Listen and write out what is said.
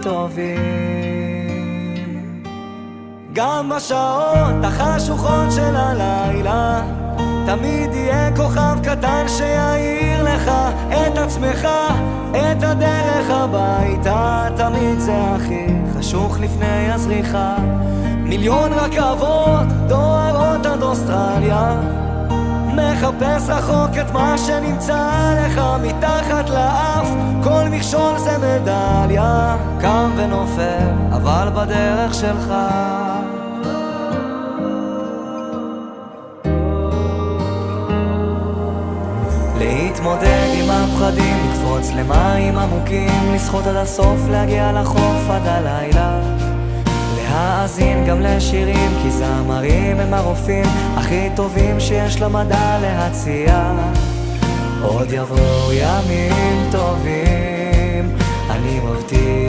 טובים. גם בשעות החשוכות של הלילה תמיד יהיה כוכב קטן שיעיר לך את עצמך, את הדרך הביתה. תמיד זה הכי חשוך לפני הזריחה. מיליון רכבות דוהרות עד אוסטרליה, מחפש רחוק את מה שנמצא לך מתחת לאף. כל מכשול זה מדליה, קם ונופל אבל בדרך שלך. להתמודד עם הפחדים, לקפוץ למים עמוקים, לשחות עד הסוף, להגיע לחוף עד הלילה, להאזין גם לשירים, כי זמרים הם הרופאים הכי טובים שיש למדע להציע. עוד יבואו ימים טובים, אני מבטיח.